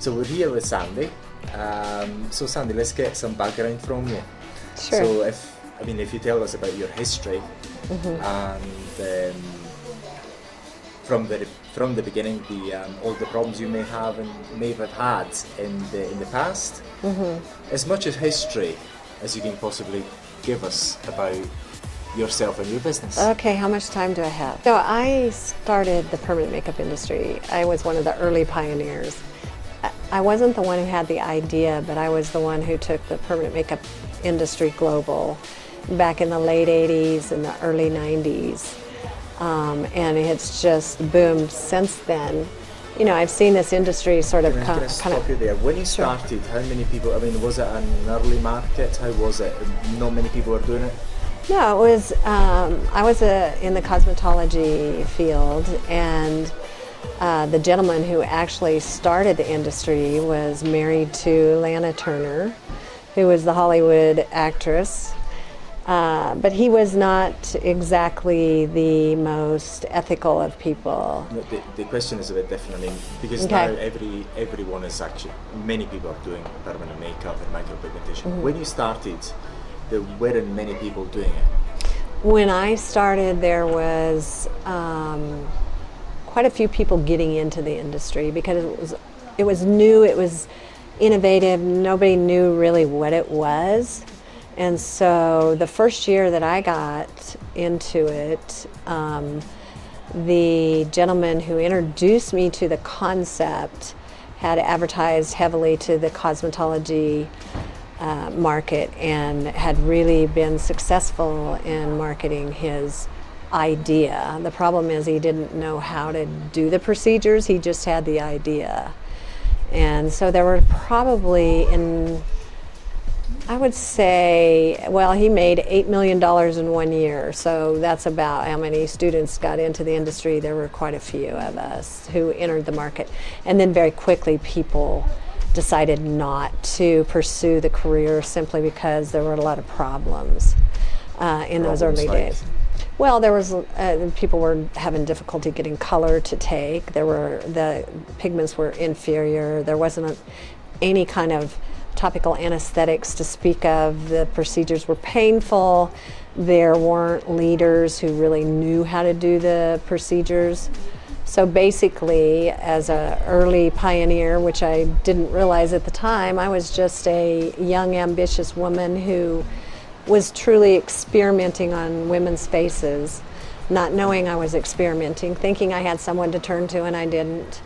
So we're here with Sandy. So Sandy, let's get some background from you. Sure. So if you tell us about your history, and from the beginning, all the problems you may have had in the past, as much as history as you can possibly give us about yourself and your business. Okay, how much time do I have? So I started the permanent makeup industry. I was one of the early pioneers. I wasn't the one who had the idea, but I was the one who took the permanent makeup industry global back in the late 80s and the early 90s. And it's just boomed since then. You know, I've seen this industry sort of Can I stop you there? When you started, how many people, was it an early market? How was it? Not many people were doing it? No, it was, I was in the cosmetology field, and the gentleman who actually started the industry was married to Lana Turner, who was the Hollywood actress. But he was not exactly the most ethical of people. No, the question is a bit different, because now everyone is actually, many people are doing permanent makeup and micropigmentation. When you started, there weren't many people doing it. When I started, there was quite a few people getting into the industry because it was new, it was innovative, nobody knew really what it was. And so the first year that I got into it, the gentleman who introduced me to the concept had advertised heavily to the cosmetology market and had really been successful in marketing his idea. The problem is he didn't know how to do the procedures, he just had the idea. And so there were probably, I would say, well, he made $8 million in 1 year, so that's about how many students got into the industry. There were quite a few of us who entered the market. And then very quickly people decided not to pursue the career simply because there were a lot of problems in those early days. Well, there was people were having difficulty getting color to take. The pigments were inferior. There wasn't any kind of topical anesthetics to speak of. The procedures were painful. There weren't leaders who really knew how to do the procedures. So basically, as an early pioneer, which I didn't realize at the time, I was just a young, ambitious woman who was truly experimenting on women's faces, not knowing I was experimenting, thinking I had someone to turn to, and I didn't.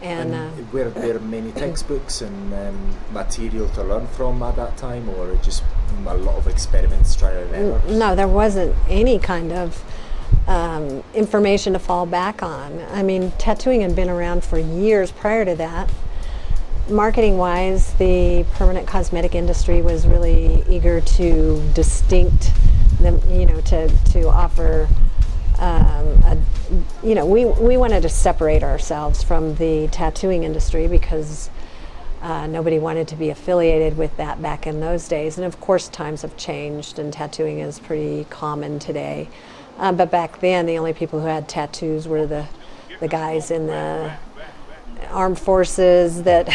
And were there many textbooks and material to learn from at that time, or just a lot of experiments, trial and error? No, there wasn't any kind of information to fall back on. I mean, tattooing had been around for years prior to that. Marketing-wise, the permanent cosmetic industry was really eager to to offer we wanted to separate ourselves from the tattooing industry because nobody wanted to be affiliated with that back in those days. And of course times have changed and tattooing is pretty common today. But back then the only people who had tattoos were the guys in the armed forces that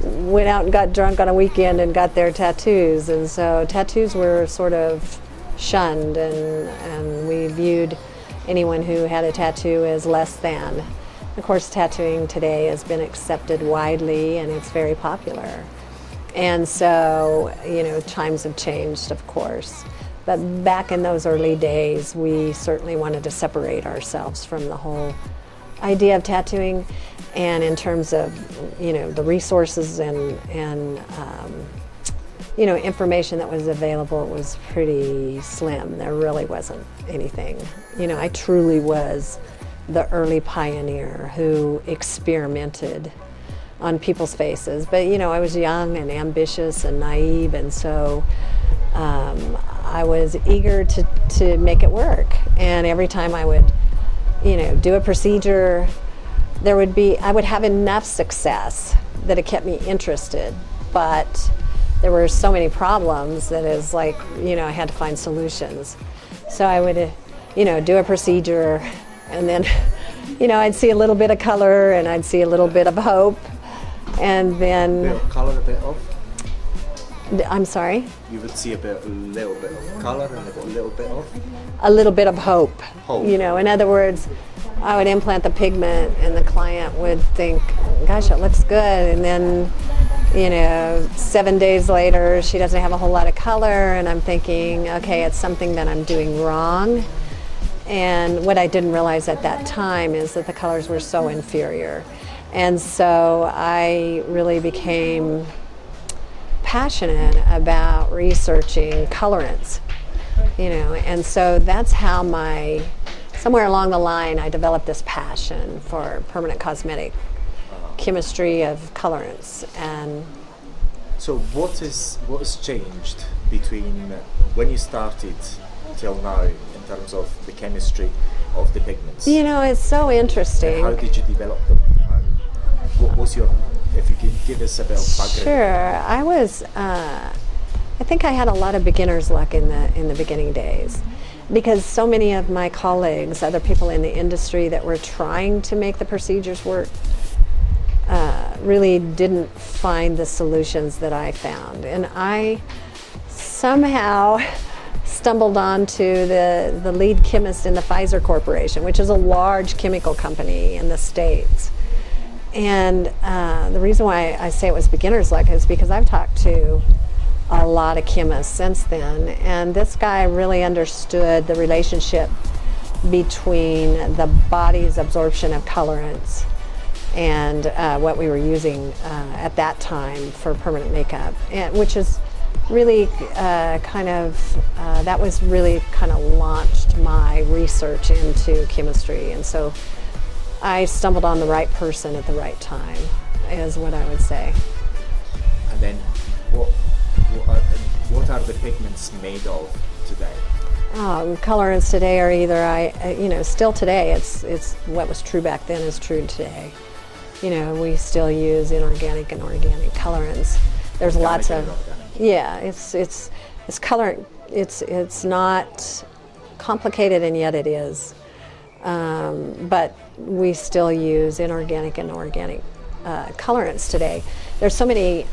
went out and got drunk on a weekend and got their tattoos. And so tattoos were sort of shunned, and we viewed anyone who had a tattoo as less than. Of course, tattooing today has been accepted widely and it's very popular. And so, times have changed, of course. But back in those early days, we certainly wanted to separate ourselves from the whole idea of tattooing. And in terms of, the resources and information that was available, it was pretty slim. There really wasn't anything. I truly was the early pioneer who experimented on people's faces. But, I was young and ambitious and naive, and so I was eager to make it work. And every time I would, do a procedure, I would have enough success that it kept me interested, but there were so many problems that it's like, I had to find solutions. So I would, do a procedure, and then, I'd see a little bit of color and I'd see a little bit of hope, And A then, bit of colour, a bit of. I'm sorry? You would see a little bit of colour and a little bit of. A little bit of hope. Hope. You know, in other words, I would implant the pigment and the client would think, gosh, it looks good. And then, you know, 7 days later, she doesn't have a whole lot of color. And I'm thinking, okay, it's something that I'm doing wrong. And what I didn't realize at that time is that the colors were so inferior. And so I really became passionate about researching colorants, you know, and so that's how somewhere along the line I developed this passion for permanent cosmetic chemistry of colorants. And so what has changed between when you started till now in terms of the chemistry of the pigments? you know, it's so interesting. And how did you develop them? And what was your, if you could give us a bit of background? Sure. I think I had a lot of beginner's luck in the beginning days, because so many of my colleagues, other people in the industry that were trying to make the procedures work, really didn't find the solutions that I found. And I somehow stumbled onto the lead chemist in the Pfizer Corporation, which is a large chemical company in the States. And the reason why I say it was beginner's luck is because I've talked to a lot of chemists since then, and this guy really understood the relationship between the body's absorption of colorants and what we were using at that time for permanent makeup, and which is really that was really kind of launched my research into chemistry. And so I stumbled on the right person at the right time, is what I would say. And then what are the pigments made of today? Colorants today are either, still today, it's what was true back then is true today. You know, we still use inorganic and organic colorants. There's lots of, yeah, it's colorant. It's not complicated, and yet it is. But we still use inorganic and organic colorants today. There's so many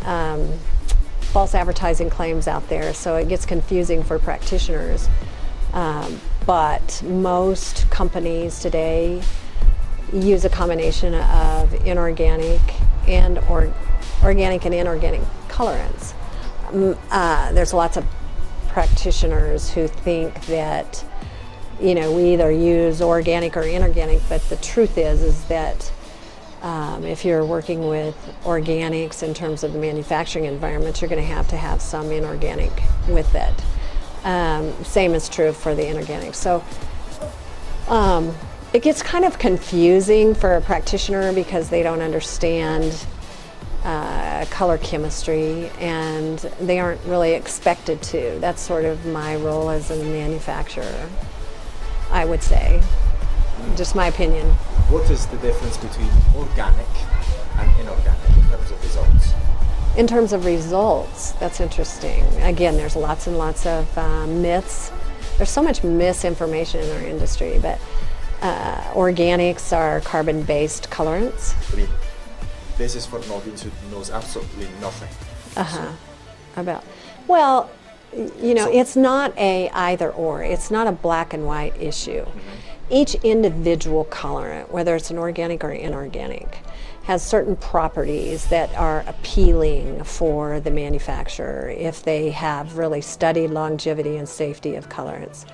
false advertising claims out there, so it gets confusing for practitioners. But most companies today use a combination of inorganic and organic and inorganic colorants. There's lots of practitioners who think that, you know, we either use organic or inorganic, but the truth is that if you're working with organics in terms of the manufacturing environment, you're going to have some inorganic with it. Same is true for the inorganic. So it gets kind of confusing for a practitioner because they don't understand color chemistry, and they aren't really expected to. That's sort of my role as a manufacturer, I would say. Just my opinion. What is the difference between organic and inorganic in terms of results? In terms of results, that's interesting. Again, there's lots and lots of myths. There's so much misinformation in our industry, but organics are carbon-based colorants. I mean, this is for an audience who knows absolutely nothing. Well, you know, it's not a either or. It's not a black and white issue. Each individual colorant, whether it's an organic or inorganic, has certain properties that are appealing for the manufacturer if they have really studied longevity and safety of colorants.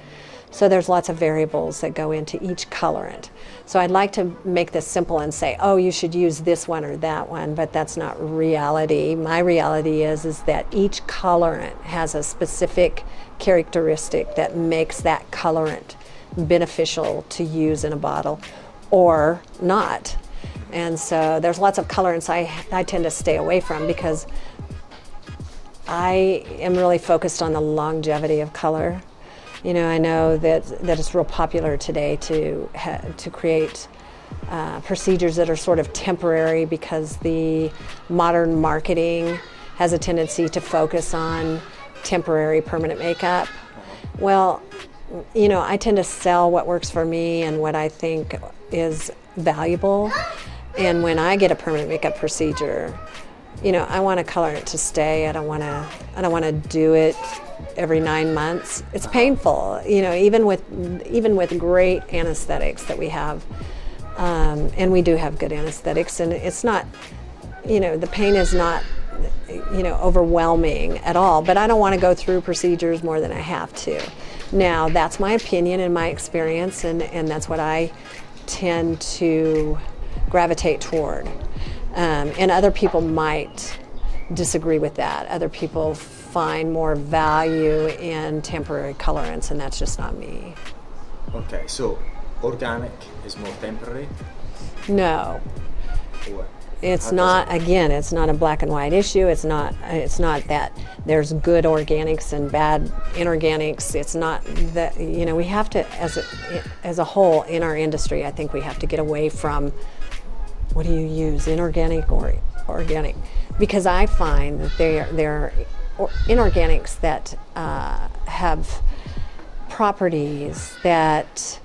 So there's lots of variables that go into each colorant. So I'd like to make this simple and say, oh, you should use this one or that one, but that's not reality. My reality is that each colorant has a specific characteristic that makes that colorant beneficial to use in a bottle or not. And so there's lots of colorants I tend to stay away from because I am really focused on the longevity of color. You know, I know that it's real popular today to create procedures that are sort of temporary because the modern marketing has a tendency to focus on temporary permanent makeup. Well, you know, I tend to sell what works for me and what I think is valuable. And when I get a permanent makeup procedure, you know, I want to color it to stay. I don't want to do it every 9 months. It's painful, you know, even with great anesthetics that we have, and we do have good anesthetics, and it's not, you know, the pain is not, you know, overwhelming at all. But I don't want to go through procedures more than I have to. Now, that's my opinion and my experience, and that's what I tend to gravitate toward. And other people might disagree with that. Other people find more value in temporary colorants, and that's just not me. Okay, so organic is more temporary? No. Or It's not, again, it's not a black and white issue. It's not that there's good organics and bad inorganics. It's not that, you know, we have to, as a whole in our industry, I think we have to get away from, what do you use, inorganic or organic? Because I find that there are inorganics that have properties that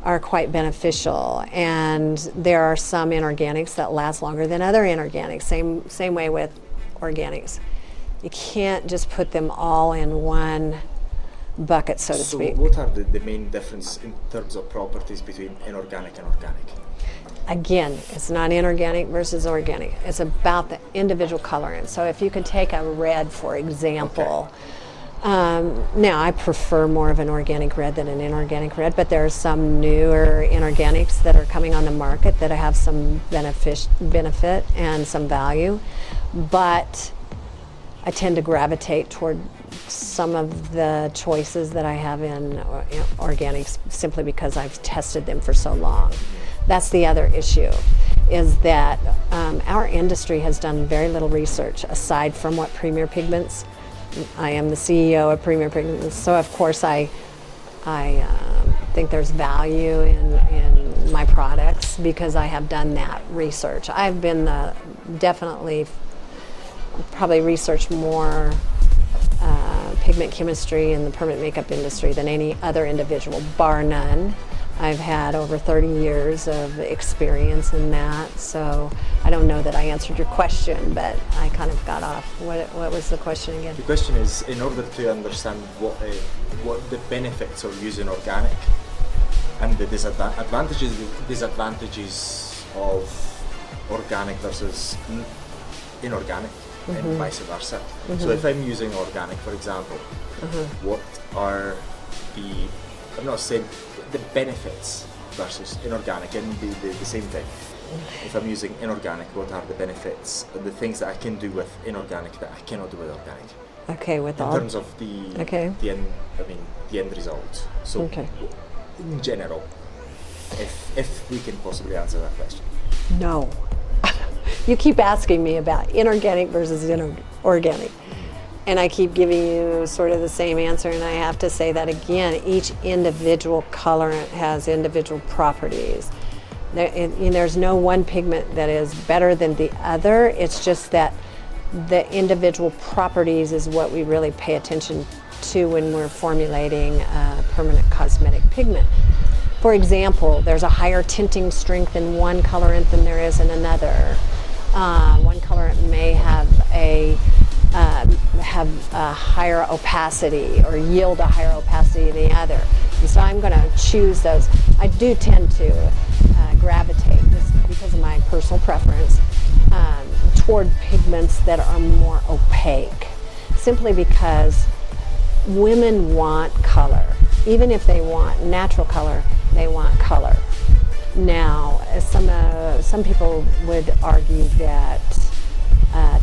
are quite beneficial, and there are some inorganics that last longer than other inorganics. Same way with organics. You can't just put them all in one bucket, so to speak. So what are the main difference in terms of properties between inorganic and organic? Again, it's not inorganic versus organic. It's about the individual colorant. So if you could take a red, for example. Okay. Now, I prefer more of an organic red than an inorganic red, but there are some newer inorganics that are coming on the market that have some benefit and some value. But I tend to gravitate toward some of the choices that I have in organics simply because I've tested them for so long. That's the other issue, is that our industry has done very little research aside from what Premier Pigments. I am the CEO of Premier Pigments, so of course I think there's value in my products because I have done that research. I've been definitely probably researched more pigment chemistry in the permanent makeup industry than any other individual, bar none. I've had over 30 years of experience in that, so I don't know that I answered your question, but I kind of got off. What was the question again? The question is, in order to understand what the benefits of using organic and the advantages and disadvantages of organic versus inorganic, and vice versa. So if I'm using organic, for example, what are I'm not saying the benefits versus inorganic, and the same thing. If I'm using inorganic, what are the benefits, the things that I can do with inorganic that I cannot do with organic? Okay, in terms of the end result. So in general, if we can possibly answer that question. No. You keep asking me about inorganic versus organic. And I keep giving you sort of the same answer, and I have to say that again, each individual colorant has individual properties. There's no one pigment that is better than the other. It's just that the individual properties is what we really pay attention to when we're formulating a permanent cosmetic pigment. For example, there's a higher tinting strength in one colorant than there is in another. One colorant may have a higher opacity or yield a higher opacity than the other. And so I'm going to choose those. I do tend to gravitate, just because of my personal preference, toward pigments that are more opaque, simply because women want color. Even if they want natural color, they want color. Now, some people would argue that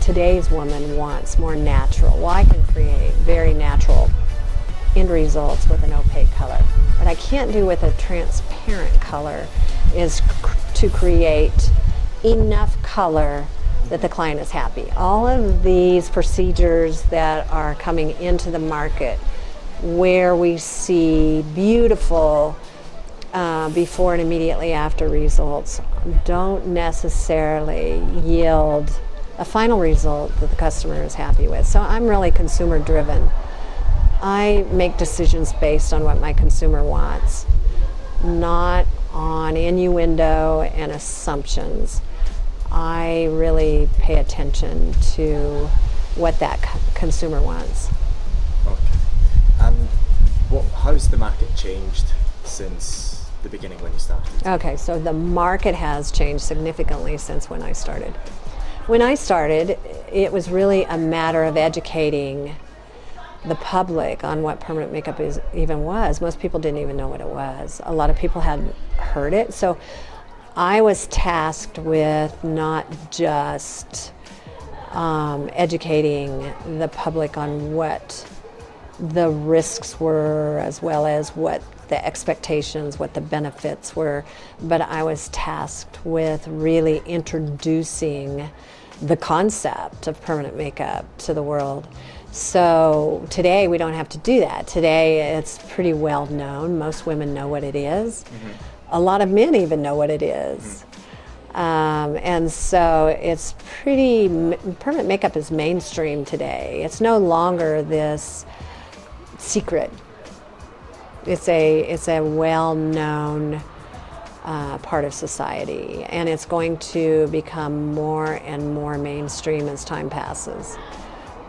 today's woman wants more natural. Well, I can create very natural end results with an opaque color. What I can't do with a transparent color is to create enough color that the client is happy. All of these procedures that are coming into the market where we see beautiful before and immediately after results don't necessarily yield a final result that the customer is happy with. So I'm really consumer driven. I make decisions based on what my consumer wants, not on innuendo and assumptions. I really pay attention to what that consumer wants. Okay. And how's the market changed since the beginning when you started? Okay, so the market has changed significantly since when I started. When I started, it was really a matter of educating the public on what permanent makeup even was. Most people didn't even know what it was. A lot of people hadn't heard it. So I was tasked with not just educating the public on what the risks were, as well as what the expectations, what the benefits were, but I was tasked with really introducing the concept of permanent makeup to the world. So today we don't have to do that. Today it's pretty well known. Most women know what it is. Mm-hmm. A lot of men even know what it is. Mm-hmm. And so it's permanent makeup is mainstream today. It's no longer this secret. It's a well-known part of society, and it's going to become more and more mainstream as time passes.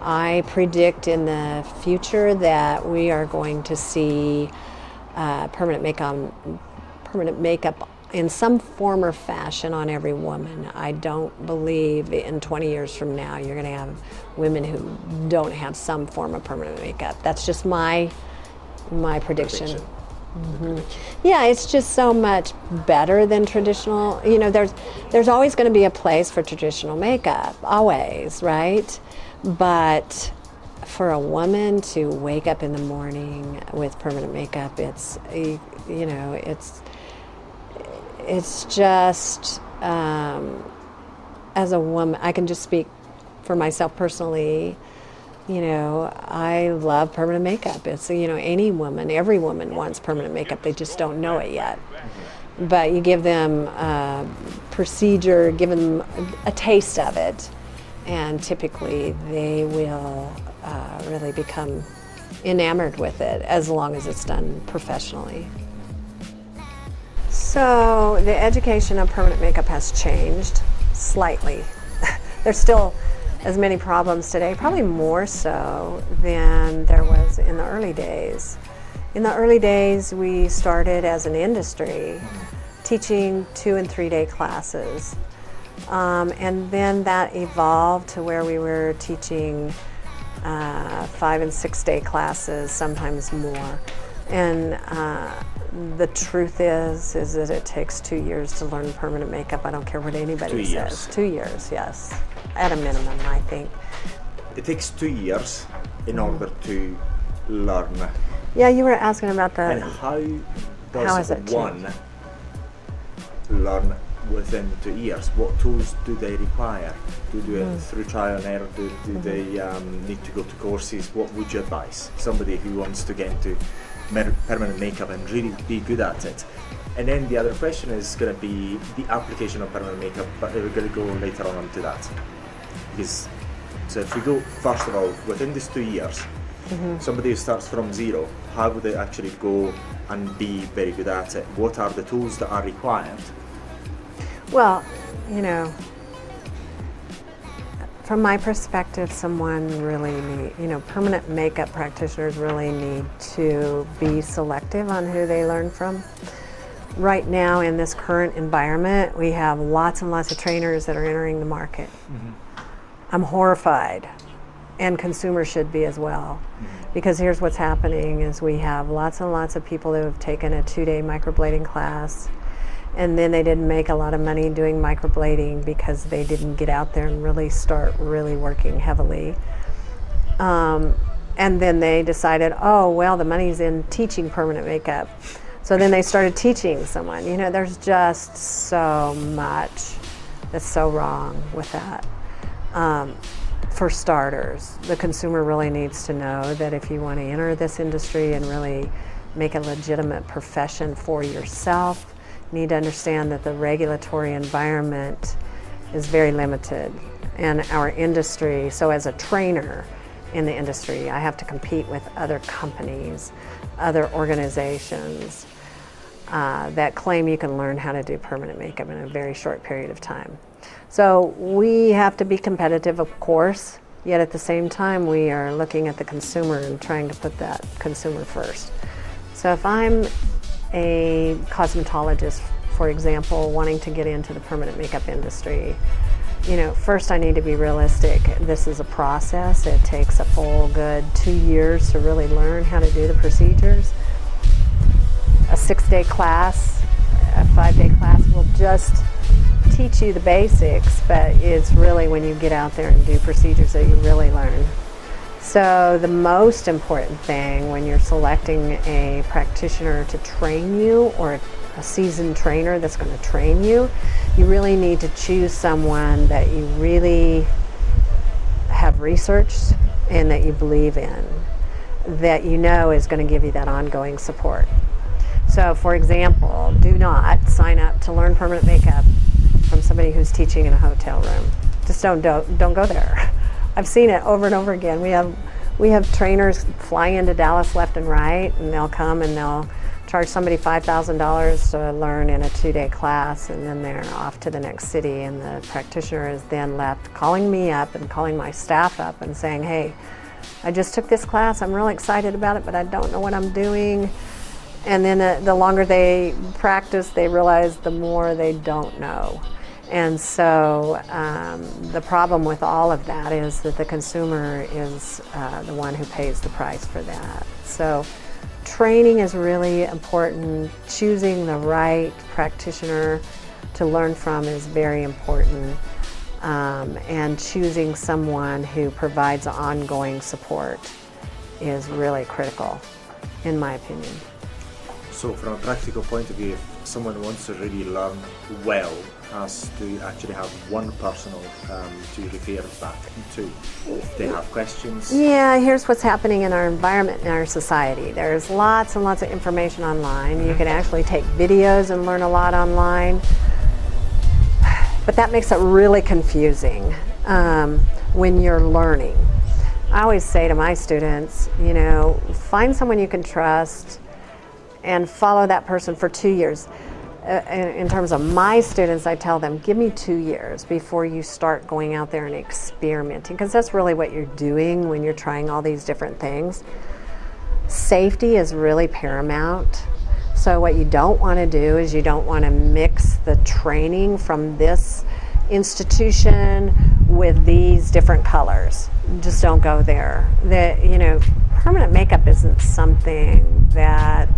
I predict in the future that we are going to see permanent makeup in some form or fashion on every woman. I don't believe in 20 years from now you're going to have women who don't have some form of permanent makeup. That's just my prediction. Mm-hmm. Yeah, it's just so much better than traditional. You know, there's always going to be a place for traditional makeup, always, right? But for a woman to wake up in the morning with permanent makeup, it's just, as a woman, I can just speak for myself personally. You know, I love permanent makeup. It's, any woman, every woman wants permanent makeup. They just don't know it yet. But you give them a procedure, give them a taste of it, and typically they will really become enamored with it as long as it's done professionally. So the education of permanent makeup has changed slightly. There's still as many problems today, probably more so than there was in the early days. In the early days, we started as an industry teaching 2- and 3-day classes. And then that evolved to where we were teaching 5- and 6-day classes, sometimes more. And the truth is that it takes 2 years to learn permanent makeup. I don't care what anybody says. 2 years, yes. At a minimum, I think. It takes 2 years in order to learn. Yeah, you were asking about the... And how does one learn within 2 years? What tools do they require? Do they do it through trial and error? Do they need to go to courses? What would you advise somebody who wants to get into permanent makeup and really be good at it? And then the other question is going to be the application of permanent makeup, but we're going to go later on to that. Because, so if we go, first of all, within these 2 years, somebody who starts from zero, how would they actually go and be very good at it? What are the tools that are required? Well, from my perspective, someone really permanent makeup practitioners really need to be selective on who they learn from. Right now, in this current environment, we have lots and lots of trainers that are entering the market. I'm horrified, and consumers should be as well, because here's what's happening is we have lots and lots of people who have taken a 2-day microblading class, and then they didn't make a lot of money doing microblading because they didn't get out there and really start working heavily. And then they decided, oh, well, the money's in teaching permanent makeup. So then they started teaching someone. There's just so much that's so wrong with that. For starters, the consumer really needs to know that if you want to enter this industry and really make a legitimate profession for yourself, you need to understand that the regulatory environment is very limited. And our industry, so as a trainer in the industry, I have to compete with other companies, other organizations. that claim you can learn how to do permanent makeup in a very short period of time. So we have to be competitive, of course, yet at the same time we are looking at the consumer and trying to put that consumer first. So if I'm a cosmetologist, for example, wanting to get into the permanent makeup industry, first I need to be realistic. This is a process. It takes a full good 2 years to really learn how to do the procedures. A 6-day class, a 5-day class will just teach you the basics, but it's really when you get out there and do procedures that you really learn. So the most important thing when you're selecting a practitioner to train you, or a seasoned trainer that's going to train you, you really need to choose someone that you really have researched and that you believe in, that is going to give you that ongoing support. So for example, do not sign up to learn permanent makeup from somebody who's teaching in a hotel room. Just don't go there. I've seen it over and over again. We have trainers fly into Dallas left and right, and they'll come and they'll charge somebody $5,000 to learn in a 2-day class, and then they're off to the next city, and the practitioner is then left calling me up and calling my staff up and saying, hey, I just took this class, I'm really excited about it, but I don't know what I'm doing. And then the longer they practice, they realize the more they don't know. And so the problem with all of that is that the consumer is the one who pays the price for that. So training is really important. Choosing the right practitioner to learn from is very important. And choosing someone who provides ongoing support is really critical, in my opinion. So from a practical point of view, if someone wants to really learn well, has to actually have one person to refer back to if they have questions. Yeah, here's what's happening in our environment, in our society. There's lots and lots of information online. You can actually take videos and learn a lot online, but that makes it really confusing when you're learning. I always say to my students, find someone you can trust and follow that person for 2 years. In terms of my students, I tell them, give me 2 years before you start going out there and experimenting, because that's really what you're doing when you're trying all these different things. Safety is really paramount. So what you don't want to do is you don't want to mix the training from this institution with these different colors. Just don't go there. Permanent makeup isn't something that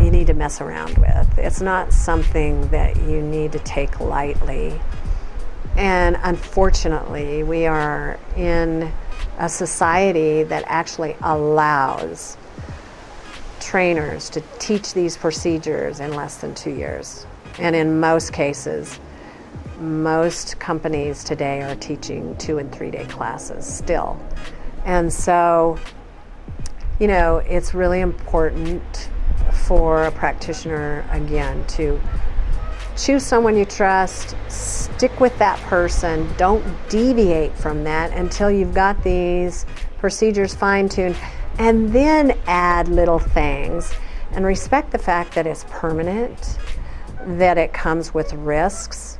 you need to mess around with. It's not something that you need to take lightly. And unfortunately, we are in a society that actually allows trainers to teach these procedures in less than 2 years. And in most cases, most companies today are teaching 2- and 3-day classes still. And so, it's really important for a practitioner, again, to choose someone you trust, stick with that person, don't deviate from that until you've got these procedures fine-tuned, and then add little things and respect the fact that it's permanent, that it comes with risks,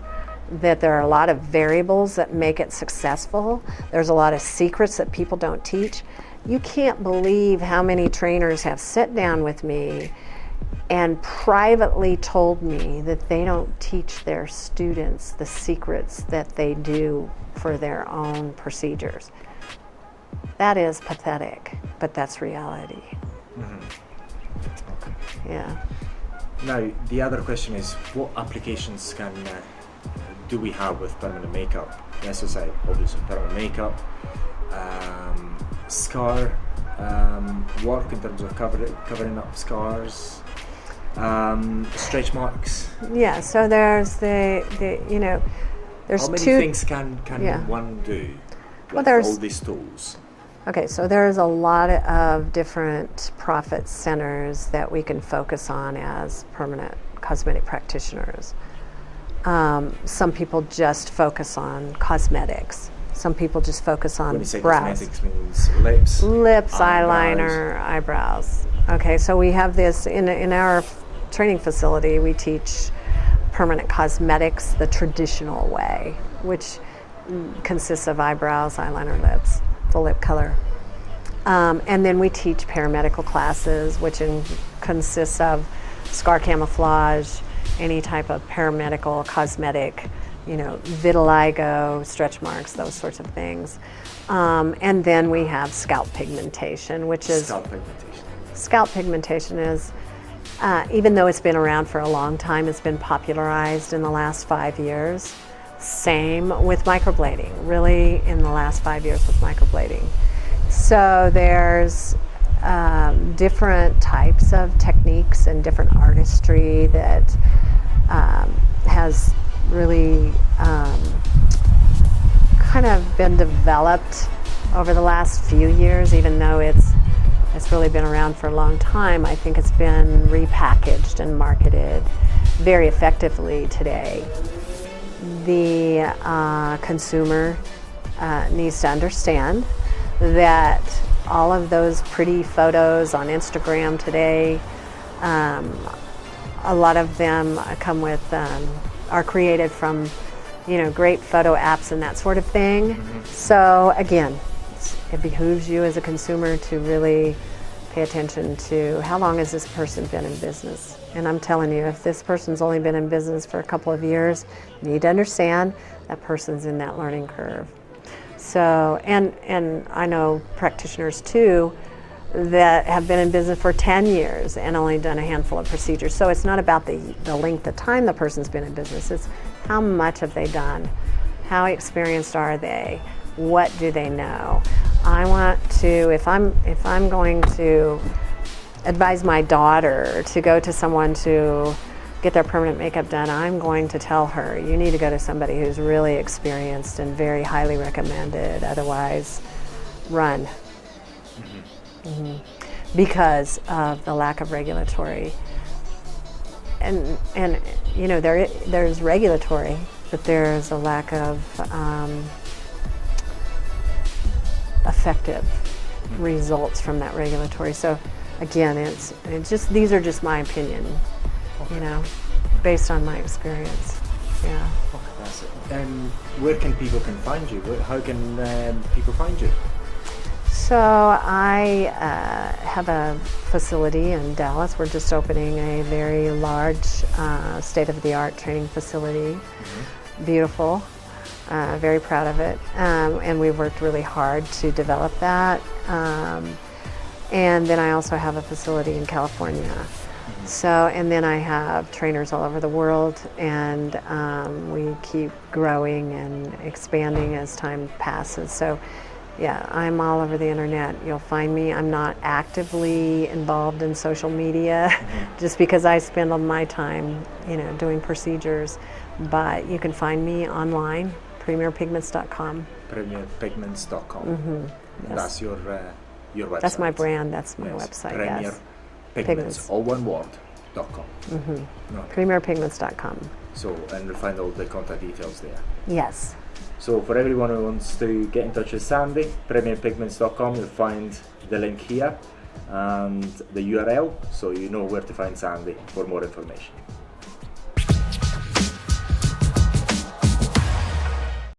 that there are a lot of variables that make it successful. There's a lot of secrets that people don't teach. You can't believe how many trainers have sat down with me and privately told me that they don't teach their students the secrets that they do for their own procedures. That is pathetic, but that's reality. Okay. Yeah. Now, the other question is, what applications do we have with permanent makeup? Yes, as I obviously permanent makeup, scar work in terms of covering up scars, stretch marks. Yeah. So there's there's how many two things can one do with all these tools? Okay, so there's a lot of different profit centers that we can focus on as permanent cosmetic practitioners. Some people just focus on cosmetics. Some people just focus on when you say brows. cosmetics, means lips, eyeliner, eyebrows. Okay, so we have this in our training facility, we teach permanent cosmetics the traditional way, which consists of eyebrows, eyeliner, lips, full lip color. And then we teach paramedical classes, which consists of scar camouflage, any type of paramedical cosmetic, vitiligo, stretch marks, those sorts of things. And then we have scalp pigmentation, which is... Scalp pigmentation is, even though it's been around for a long time, it's been popularized in the last 5 years. Same with microblading, really in the last 5 years with microblading. So there's different types of techniques and different artistry that has really kind of been developed over the last few years, even though it's really been around for a long time. I think it's been repackaged and marketed very effectively today. The consumer needs to understand that all of those pretty photos on Instagram today, a lot of them come with, are created from, great photo apps and that sort of thing. Mm-hmm. So again, it behooves you as a consumer to really pay attention to how long has this person been in business. And I'm telling you, if this person's only been in business for a couple of years, you need to understand that person's in that learning curve. So, and I know practitioners too that have been in business for 10 years and only done a handful of procedures. So it's not about the length of time the person's been in business, it's how much have they done, how experienced are they, what do they know. I want to, if I'm going to advise my daughter to go to someone to get their permanent makeup done, I'm going to tell her, you need to go to somebody who's really experienced and very highly recommended, otherwise run. Mm-hmm. Mm-hmm. Because of the lack of regulatory. And there's regulatory, but there's a lack of effective results from that regulatory. So again, it's just, these are just my opinion, based on my experience. Yeah. Okay, that's it. Where can people find you? How can people find you? So I have a facility in Dallas. We're just opening a very large state-of-the-art training facility. Mm-hmm. Beautiful. Very proud of it. And we've worked really hard to develop that. And then I also have a facility in California. Mm-hmm. So, and then I have trainers all over the world, and we keep growing and expanding as time passes. So yeah, I'm all over the internet. You'll find me. I'm not actively involved in social media, mm-hmm. just because I spend all my time, doing procedures. But you can find me online, premierpigments.com. Premierpigments.com. Mm-hmm. Yes. That's your website. That's my brand. That's my website. Premier yes. Pigments, all one word, .com. Mm-hmm. Okay. Premierpigments.com. So, and you'll find all the contact details there. Yes. So for everyone who wants to get in touch with Sandy, premierpigments.com, you'll find the link here and the URL, so you know where to find Sandy for more information.